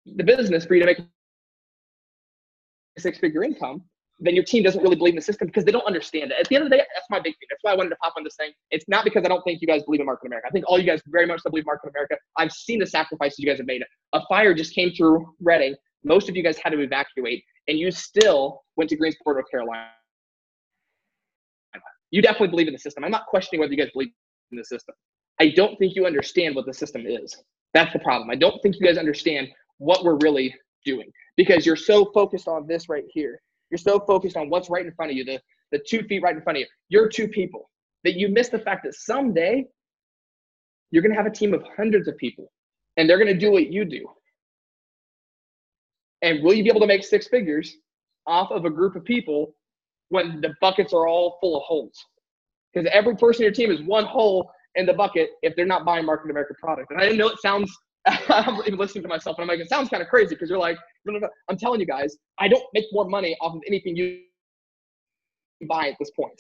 the business for you to make a 6-figure income, then your team doesn't really believe in the system, because they don't understand it. At the end of the day, that's my big thing. That's why I wanted to pop on this thing. It's not because I don't think you guys believe in Market America. I think all you guys very much so believe in Market America. I've seen the sacrifices you guys have made. A fire just came through Reading. Most of you guys had to evacuate, and you still went to Greensboro, North Carolina. You definitely believe in the system. I'm not questioning whether you guys believe in the system. I don't think you understand what the system is. That's the problem. I don't think you guys understand what we're really doing, because you're so focused on this right here. You're so focused on what's right in front of you, the 2 feet right in front of you. You're 2 people, that you miss the fact that someday you're going to have a team of hundreds of people, and they're going to do what you do. And will you be able to make 6 figures off of a group of people when the buckets are all full of holes? Because every person in your team is one hole in the bucket if they're not buying Market America product. And I didn't know it sounds, I'm even listening to myself, and I'm like, it sounds kind of crazy, because you're like, no. I'm telling you guys, I don't make more money off of anything you buy at this point.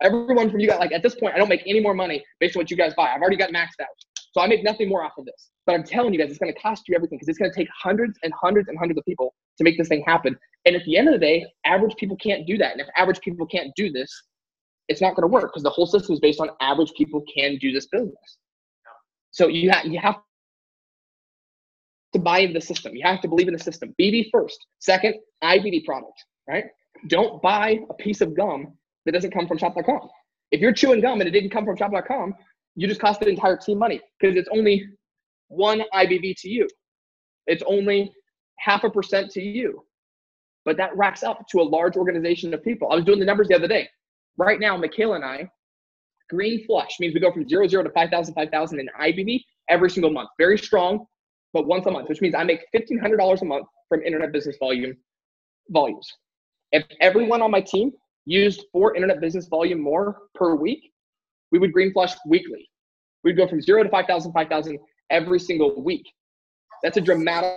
Everyone from you guys, like at this point, I don't make any more money based on what you guys buy. I've already got maxed out. So I make nothing more off of this. But I'm telling you guys, it's going to cost you everything, because it's going to take hundreds and hundreds and hundreds of people to make this thing happen. And at the end of the day, average people can't do that. And if average people can't do this, it's not going to work, because the whole system is based on average people can do this business. So you have to buy into the system. You have to believe in the system. BD first. Second, IBD product, right? Don't buy a piece of gum that doesn't come from shop.com. If you're chewing gum and it didn't come from shop.com, you just cost the entire team money, because it's only 1 IBV to you. It's only 0.5% to you. But that racks up to a large organization of people. I was doing the numbers the other day. Right now, Michaela and I, green flush means we go from 0 to 5,000 in IBV every single month. Very strong, but once a month, which means I make $1,500 a month from internet business volumes. If everyone on my team used 4 internet business volume more per week, we would green flush weekly. We'd go from 0 to 5,000 every single week. That's a dramatic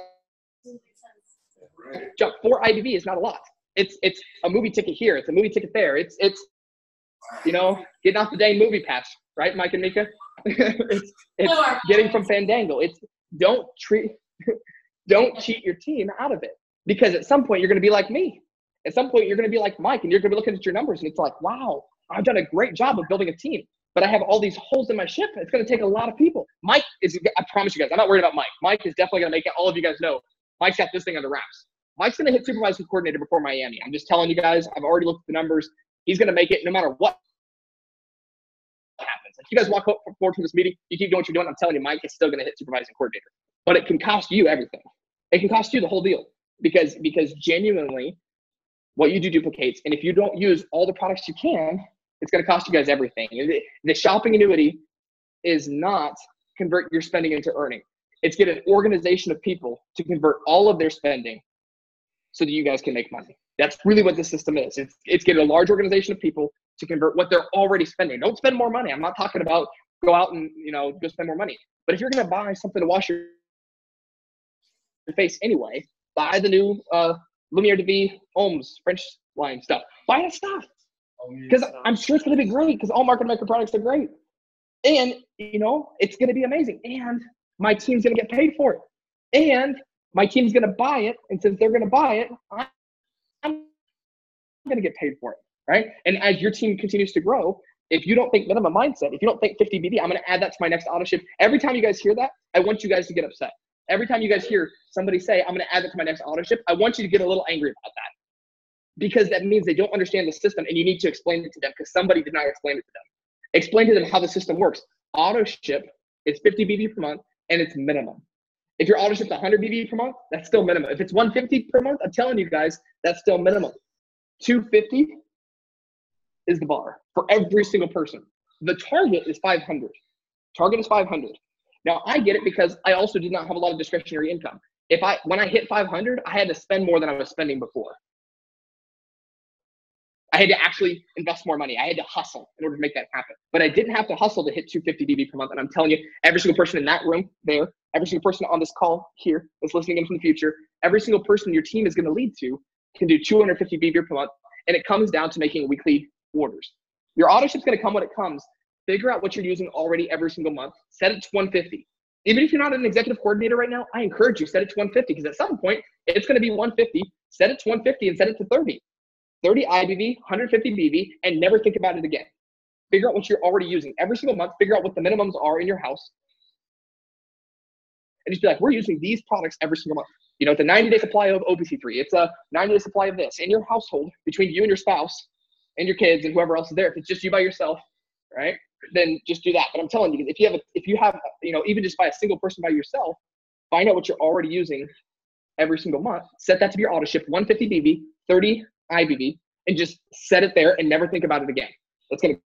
jump. 4 IBV is not a lot. It's a movie ticket here. It's a movie ticket there. It's you know, getting off the dang movie pass, right, Mike and Mika? it's getting from Fandango. It's don't cheat your team out of it, because at some point you're going to be like me. At some point you're going to be like Mike, and you're going to be looking at your numbers, and it's like, wow, I've done a great job of building a team, but I have all these holes in my ship. It's going to take a lot of people. Mike is, I promise you guys, I'm not worried about Mike. Mike is definitely going to make it. All of you guys know Mike's got this thing under wraps. Mike's going to hit supervising coordinator before Miami. I'm just telling you guys, I've already looked at the numbers. He's going to make it no matter what happens. If you guys walk forward from this meeting, you keep doing what you're doing, I'm telling you, Mike is still going to hit supervising coordinator. But it can cost you everything. It can cost you the whole deal, because genuinely what you do duplicates. And if you don't use all the products you can, it's going to cost you guys everything. The shopping annuity is not convert your spending into earning. It's get an organization of people to convert all of their spending so that you guys can make money. That's really what the system is. It's get a large organization of people to convert what they're already spending. Don't spend more money. I'm not talking about go out and, go spend more money. But if you're going to buy something to wash your face anyway, buy the new Lumiere de Vie Ohms French line stuff. Buy that stuff. Because I'm sure it's going to be great because all market maker products are great. And, it's going to be amazing. And my team's going to get paid for it. And my team's going to buy it. And since they're going to buy it, I'm going to get paid for it, right? And as your team continues to grow, if you don't think minimum mindset, if you don't think 50 BD, I'm going to add that to my next auto ship. Every time you guys hear that, I want you guys to get upset. Every time you guys hear somebody say, I'm going to add that to my next auto ship, I want you to get a little angry about that. Because that means they don't understand the system and you need to explain it to them because somebody did not explain it to them. Explain to them how the system works. Auto ship is 50 BD per month and it's minimum. If your auto ship's 100 BD per month, that's still minimum. If it's 150 per month, I'm telling you guys, that's still minimum. 250 is the bar for every single person. The target is 500. Target is 500. Now I get it because I also did not have a lot of discretionary income. When I hit 500, I had to spend more than I was spending before. I had to actually invest more money. I had to hustle in order to make that happen. But I didn't have to hustle to hit 250 BB per month. And I'm telling you, every single person in that room there, every single person on this call here that's listening in from the future, every single person your team is going to lead to can do 250 BB per month. And it comes down to making weekly orders. Your auto ship's going to come when it comes. Figure out what you're using already every single month. Set it to 150. Even if you're not an executive coordinator right now, I encourage you, set it to 150 because at some point it's going to be 150. Set it to 150 and set it to 30. 30 IBV, 150 BV, and never think about it again. Figure out what you're already using every single month. Figure out what the minimums are in your house. And just be like, we're using these products every single month. It's a 90-day supply of OPC3. It's a 90-day supply of this. In your household, between you and your spouse and your kids and whoever else is there, if it's just you by yourself, right, then just do that. But I'm telling you, if you have, even just by a single person by yourself, find out what you're already using every single month. Set that to be your auto ship, 150 BV, 30 IBV, and just set it there and never think about it again. It's going to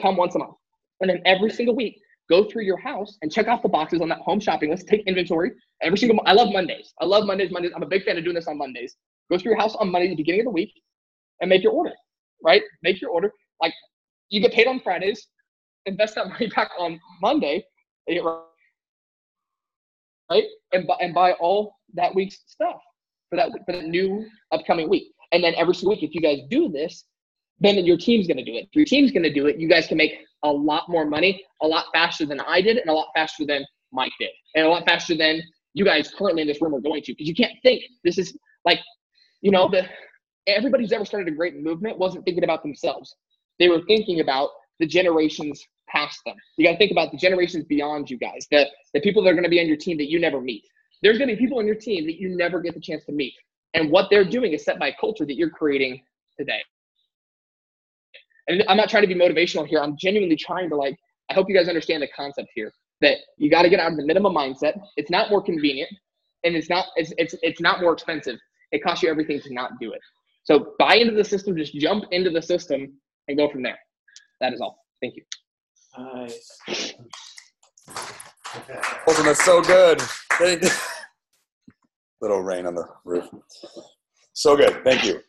come once a month. And then every single week, go through your house and check off the boxes on that home shopping list. Take inventory every single month. I love Mondays. Mondays. I'm a big fan of doing this on Mondays. Go through your house on Monday, the beginning of the week, and make your order, right? Make your order. Like, you get paid on Fridays, invest that money back on Monday, right? And buy all that week's stuff for that new upcoming week. And then every single week, if you guys do this, then your team's going to do it. If your team's going to do it, you guys can make a lot more money, a lot faster than I did, and a lot faster than Mike did, and a lot faster than you guys currently in this room are going to. Because you can't think. This is like, everybody who's ever started a great movement wasn't thinking about themselves. They were thinking about the generations past them. You got to think about the generations beyond you guys, the people that are going to be on your team that you never meet. There's going to be people on your team that you never get the chance to meet. And what they're doing is set by a culture that you're creating today. And I'm not trying to be motivational here. I'm genuinely trying to I hope you guys understand the concept here that you got to get out of the minimum mindset. It's not more convenient and it's not more expensive. It costs you everything to not do it. So buy into the system, just jump into the system and go from there. That is all. Thank you. Nice. Colton, that's so good. Thank you. Little rain on the roof. So good. Thank you.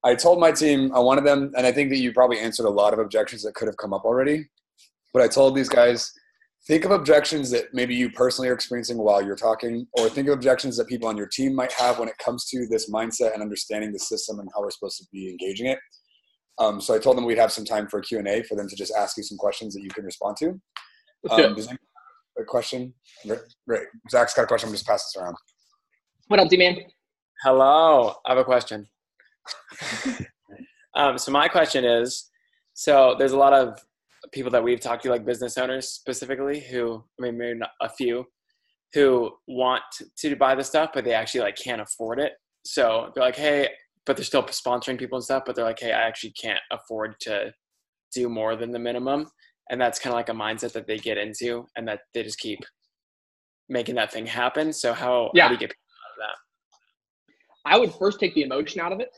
I told my team I wanted them, and I think that you probably answered a lot of objections that could have come up already. But I told these guys, think of objections that maybe you personally are experiencing while you're talking, or think of objections that people on your team might have when it comes to this mindset and understanding the system and how we're supposed to be engaging it. So I told them we'd have some time for a Q&A for them to just ask you some questions that you can respond to. Does anyone have a question? Great. Zach's got a question. I'm just pass this around. What up, D-Man? Hello. I have a question. So my question is, so there's a lot of people that we've talked to, like business owners specifically, who, I mean, maybe not a few, who want to buy the stuff, but they actually can't afford it. So they're like, hey, but they're still sponsoring people and stuff, but they're like, hey, I actually can't afford to do more than the minimum. And that's kind of like a mindset that they get into, and that they just keep making that thing happen. So how do you get people out of that? I would first take the emotion out of it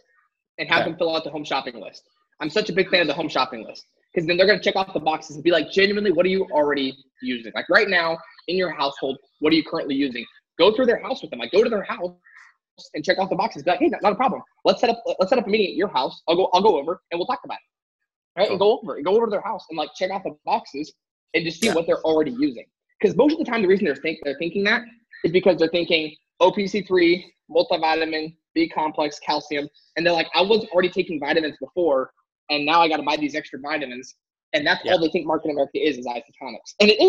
and have them fill out the home shopping list. I'm such a big fan of the home shopping list. because then they're going to check off the boxes and be like, genuinely, what are you already using? Like right now in your household, what are you currently using? Go through their house with them. Like go to their house and check off the boxes. Be like, hey, not a problem. Let's set up a meeting at your house. I'll go over and we'll talk about it. Right? Cool. And go over to their house and like check off the boxes and just see what they're already using. Because most of the time, the reason they're thinking that is because they're thinking OPC3, multivitamin, B complex, calcium, and they're like, I was already taking vitamins before, and now I got to buy these extra vitamins, and that's all they think Market America is isotonics, and it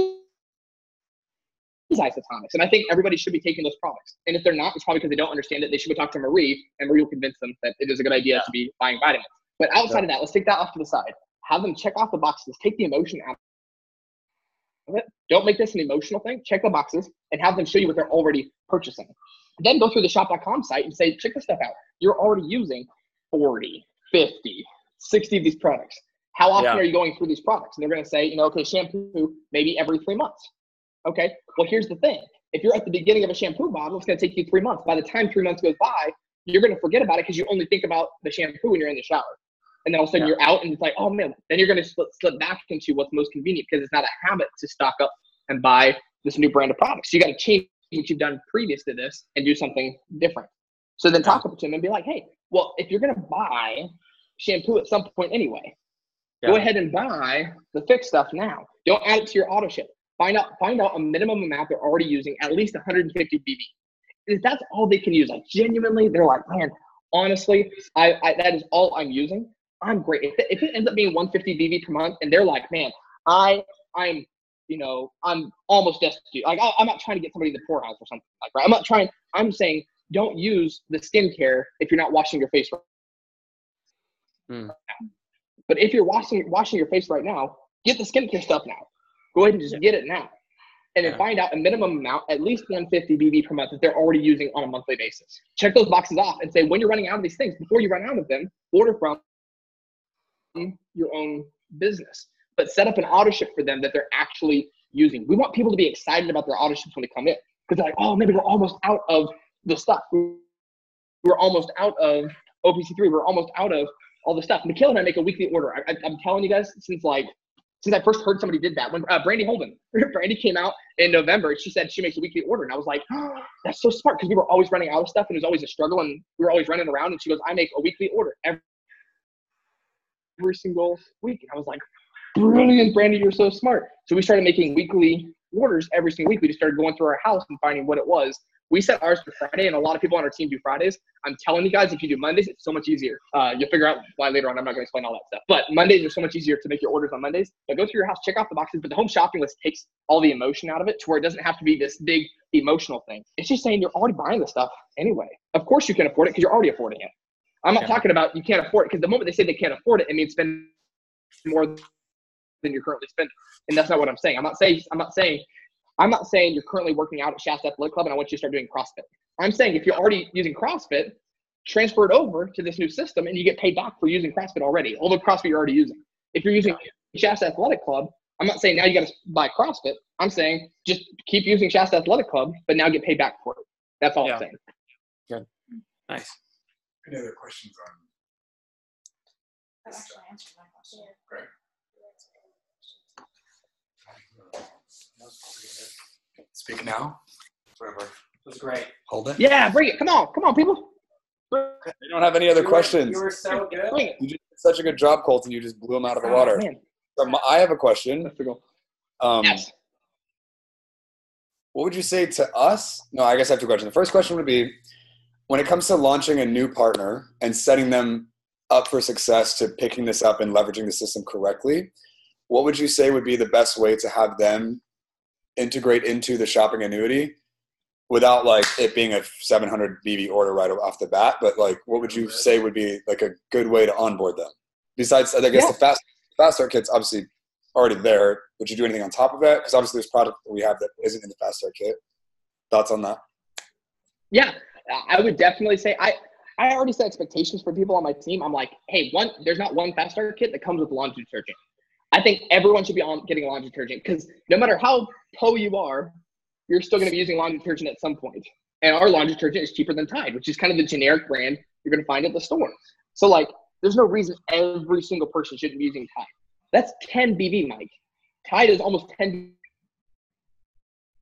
is isotonics, and I think everybody should be taking those products. And if they're not, it's probably because they don't understand it. They should go talk to Marie, and Marie will convince them that it is a good idea to be buying vitamins. But outside of that, let's take that off to the side. Have them check off the boxes. Take the emotion out of it. Don't make this an emotional thing. Check the boxes and have them show you what they're already purchasing. Then go through the shop.com site and say, check this stuff out. You're already using 40, 50, 60 of these products. How often are you going through these products? And they're going to say, okay, shampoo maybe every 3 months. Okay, well, here's the thing. If you're at the beginning of a shampoo bottle, it's going to take you 3 months. By the time 3 months goes by, you're going to forget about it because you only think about the shampoo when you're in the shower. And then all of a sudden you're out and it's like, oh man, then you're going to slip back into what's most convenient because it's not a habit to stock up and buy this new brand of products. So you got to change what you've done previous to this and do something different. So then talk to them and be like, hey, well, if you're going to buy shampoo at some point anyway, go ahead and buy the fixed stuff now. Don't add it to your auto ship. Find out a minimum amount they're already using, at least 150 BV. If that's all they can use, like genuinely, they're like, man, honestly, I that is all I'm using. I'm great. If it ends up being 150 BV per month, and they're like, man, I'm almost destitute. Like I'm not trying to get somebody in the poorhouse or something like right. I'm not trying. I'm saying don't use the skincare if you're not washing your face right now. But if you're washing your face right now, get the skincare stuff now. Go ahead and just get it now. And then find out a minimum amount, at least 150 BV per month that they're already using on a monthly basis. Check those boxes off and say, when you're running out of these things, before you run out of them, order from your own business. But set up an auto ship for them that they're actually using. We want people to be excited about their auto ships when they come in. Because they're like, oh, maybe we're almost out of the stuff. We're almost out of OPC3. We're almost out of all the stuff. Mikhail and I make a weekly order. I'm telling you guys, since I first heard somebody did that, when Brandy Holden, Brandy came out in November, she said she makes a weekly order. And I was like, oh, that's so smart, because we were always running out of stuff and it was always a struggle and we were always running around. And she goes, I make a weekly order every single week. And I was like, brilliant, Brandy, you're so smart. So we started making weekly orders every single week. We just started going through our house and finding what it was. We set ours for Friday, and a lot of people on our team do Fridays. I'm telling you guys, if you do Mondays, it's so much easier. You'll figure out why later on. I'm not going to explain all that stuff. But Mondays are so much easier to make your orders on Mondays. But go through your house, check off the boxes. But the home shopping list takes all the emotion out of it to where it doesn't have to be this big emotional thing. It's just saying you're already buying the stuff anyway. Of course you can afford it because you're already affording it. I'm not talking about you can't afford it, because the moment they say they can't afford it, it means spend more than you're currently spending. And that's not what I'm saying. I'm not saying you're currently working out at Shasta Athletic Club and I want you to start doing CrossFit. I'm saying if you're already using CrossFit, transfer it over to this new system and you get paid back for using CrossFit already, although CrossFit you're already using. If you're using Shasta Athletic Club, I'm not saying now you got to buy CrossFit. I'm saying just keep using Shasta Athletic Club, but now get paid back for it. That's all I'm saying. Good. Nice. Any other questions on? I've actually answered my question. Great. Speak now. Forever. That was great. Hold it. Yeah, bring it. Come on, people. We don't have any other questions. You were so good. Bring it. You did such a good job, Colton. You just blew them out of the water. Man. I have a question. Yes. What would you say to us? No, I guess I have two questions. The first question would be, when it comes to launching a new partner and setting them up for success to picking this up and leveraging the system correctly, what would you say would be the best way to have them integrate into the shopping annuity without like it being a 700 BV order right off the bat? But like, what would you say would be like a good way to onboard them? Besides, I guess the fast start kit's obviously already there. Would you do anything on top of it? Because obviously there's product that we have that isn't in the fast start kit. Thoughts on that? Yeah, I would definitely say I already set expectations for people on my team. I'm like, hey, there's not one fast start kit that comes with laundry detergent. I think everyone should be getting a laundry detergent, because no matter how pro you are, you're still going to be using laundry detergent at some point. And our laundry detergent is cheaper than Tide, which is kind of the generic brand you're going to find at the store. So like, there's no reason every single person shouldn't be using Tide. That's 10 BV, Mike. Tide is almost 10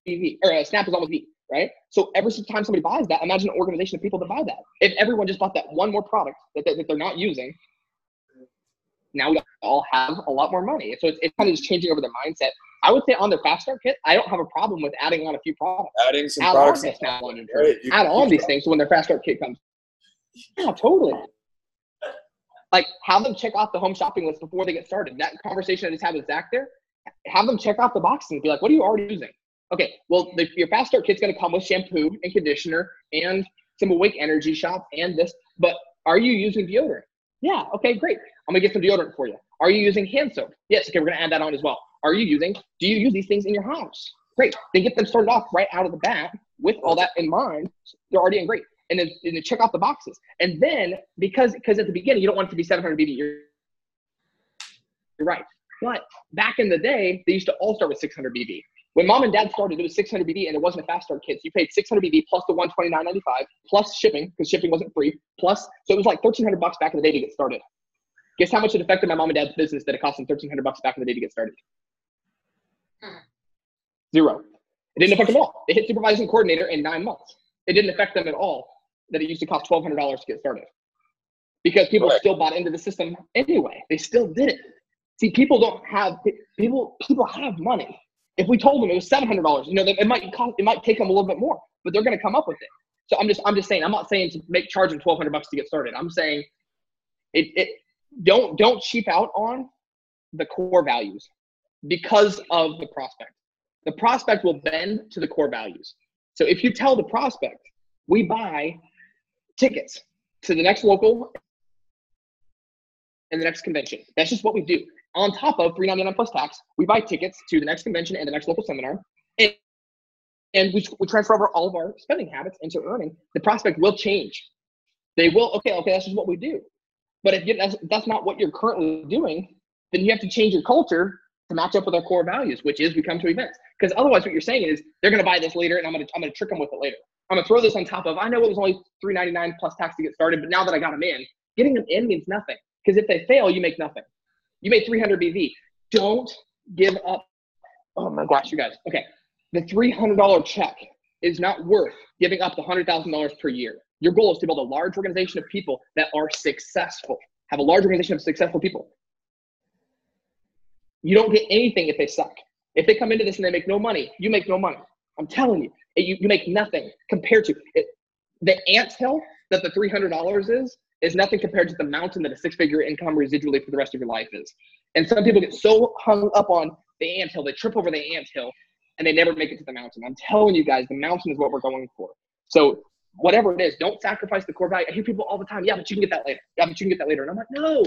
BV, or Snap is almost BV, right? So every time somebody buys that, imagine an organization of people that buy that. If everyone just bought that one more product that they're not using, now we all have a lot more money. So it's kind of just changing over their mindset. I would say on their fast start kit, I don't have a problem with adding on a few products. Adding some add products. On Snap on add on these things so when their fast start kit comes. Yeah, totally. Like, have them check off the home shopping list before they get started. That conversation I just had with Zach there, have them check off the boxes and be like, what are you already using? Okay, well, your fast start kit's going to come with shampoo and conditioner and some Awake Energy Shop and this, but are you using deodorant? Yeah, okay, great. I'm going to get some deodorant for you. Are you using hand soap? Yes, okay, we're going to add that on as well. Do you use these things in your house? Great. They get them started off right out of the bat with all that in mind. They're already in great. And then check off the boxes. And then, because at the beginning, you don't want it to be 700 BB. You're right. But back in the day, they used to all start with 600 BB. When mom and dad started, it was 600 BB, and it wasn't a fast start kit. So you paid 600 BB plus the $129.95 plus shipping, because shipping wasn't free. Plus, so it was like $1,300 back in the day to get started. Guess how much it affected my mom and dad's business that it cost them $1,300 back in the day to get started? Zero. It didn't affect them all. They hit supervising coordinator in 9 months. It didn't affect them at all that it used to cost $1,200 to get started, because people still bought into the system anyway. They still did it. See, people have money. If we told them it was $700, it might take them a little bit more, but they're going to come up with it. So I'm just saying, I'm not saying to charge them $1,200 to get started. I'm saying don't cheap out on the core values because of the prospect. The prospect will bend to the core values. So if you tell the prospect, we buy tickets to the next local and the next convention. That's just what we do. On top of $399 plus tax, we buy tickets to the next convention and the next local seminar. And we transfer over all of our spending habits into earning. The prospect will change. They will, okay, that's just what we do. But if that's not what you're currently doing, then you have to change your culture to match up with our core values, which is we come to events. Because otherwise what you're saying is they're going to buy this later and I'm going to trick them with it later. I'm going to throw this on top of, I know it was only $399 plus tax to get started, but now that I got them in, getting them in means nothing. Because if they fail, you make nothing. You made 300 BV. Don't give up. Oh my gosh, you guys. Okay. The $300 check is not worth giving up the $100,000 per year. Your goal is to build a large organization of people that are successful. Have a large organization of successful people. You don't get anything if they suck. If they come into this and they make no money, you make no money. I'm telling you, you make nothing compared to it. The anthill that the $300 is nothing compared to the mountain that a six-figure income residually for the rest of your life is. And some people get so hung up on the anthill, they trip over the anthill, and they never make it to the mountain. I'm telling you guys, the mountain is what we're going for. So whatever it is, don't sacrifice the core value. I hear people all the time, yeah, but you can get that later. Yeah, but you can get that later. And I'm like, no,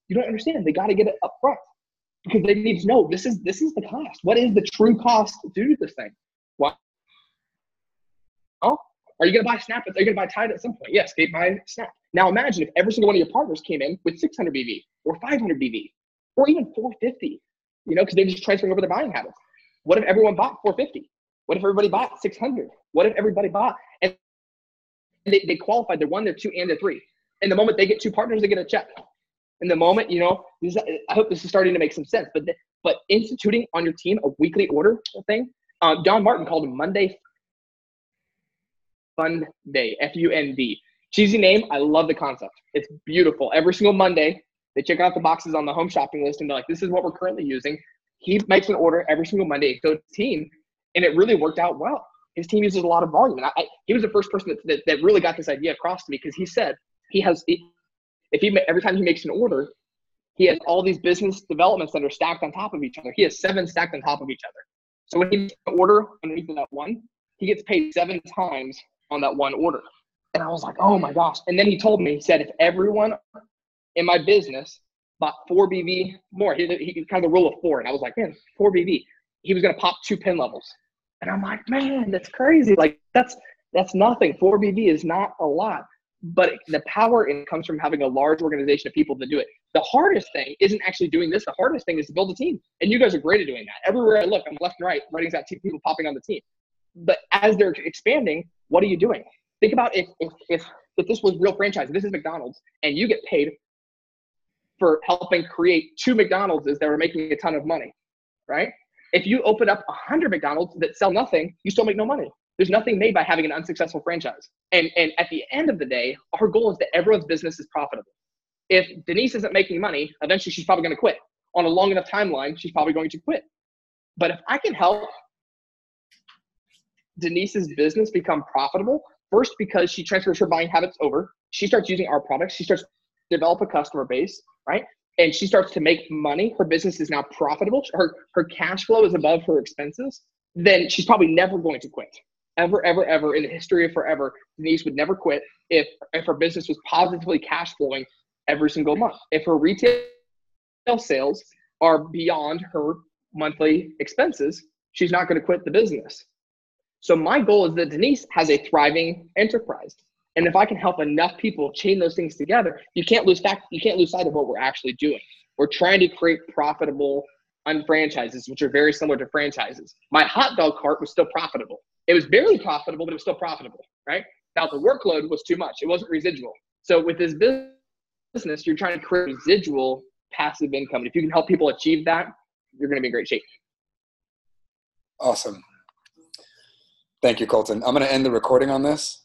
you don't understand. They got to get it up front because they need to know this is the cost. What is the true cost to do this thing? Well, are you going to buy Snap? Are you going to buy Tide at some point? Yes, they buy Snap. Now imagine if every single one of your partners came in with 600 BV or 500 BV or even 450, because they're just transferring over their buying habits. What if everyone bought 450? What if everybody bought 600? What if everybody bought and they qualified their 1, their 2, and their 3? And the moment they get 2 partners, they get a check. And the moment, I hope this is starting to make some sense, but instituting on your team a weekly order thing, Don Martin called it Monday Fund Day, F-U-N-D. Cheesy name. I love the concept. It's beautiful. Every single Monday, they check out the boxes on the home shopping list and they're like, this is what we're currently using. He makes an order every single Monday. It goes to his team, and it really worked out well. His team uses a lot of volume. And he was the first person that really got this idea across to me because he said every time he makes an order, he has all these business developments that are stacked on top of each other. He has 7 stacked on top of each other. So when he makes an order underneath that one, he gets paid 7 times on that one order. And I was like, oh my gosh. And then he told me, he said, if everyone in my business bought 4 BV more, he kind of the rule of 4. And I was like, man, 4 BV. He was going to pop 2 pin levels. And I'm like, man, that's crazy. Like that's nothing. 4 BV is not a lot, but the power comes from having a large organization of people to do it. The hardest thing isn't actually doing this. The hardest thing is to build a team. And you guys are great at doing that. Everywhere I look, I'm left and right, writing out people popping on the team. But as they're expanding, what are you doing? Think about if this was real franchise, this is McDonald's, and you get paid for helping create 2 McDonald's that were making a ton of money, right? If you open up 100 McDonald's that sell nothing, you still make no money. There's nothing made by having an unsuccessful franchise. And at the end of the day, our goal is that everyone's business is profitable. If Denise isn't making money, eventually she's probably going to quit. On a long enough timeline, she's probably going to quit. But if I can help Denise's business become profitable, first because she transfers her buying habits over, she starts using our products, she starts to develop a customer base, right? And she starts to make money. Her business is now profitable. Her cash flow is above her expenses. Then she's probably never going to quit. Ever, ever, ever in the history of forever, Denise would never quit if her business was positively cash flowing every single month. If her retail sales are beyond her monthly expenses, she's not going to quit the business. So my goal is that Denise has a thriving enterprise. And if I can help enough people chain those things together, you can't lose sight of what we're actually doing. We're trying to create profitable unfranchises, which are very similar to franchises. My hot dog cart was still profitable. It was barely profitable, but it was still profitable, right? Now the workload was too much. It wasn't residual. So with this business, you're trying to create residual passive income. And if you can help people achieve that, you're going to be in great shape. Awesome. Thank you, Colton. I'm going to end the recording on this.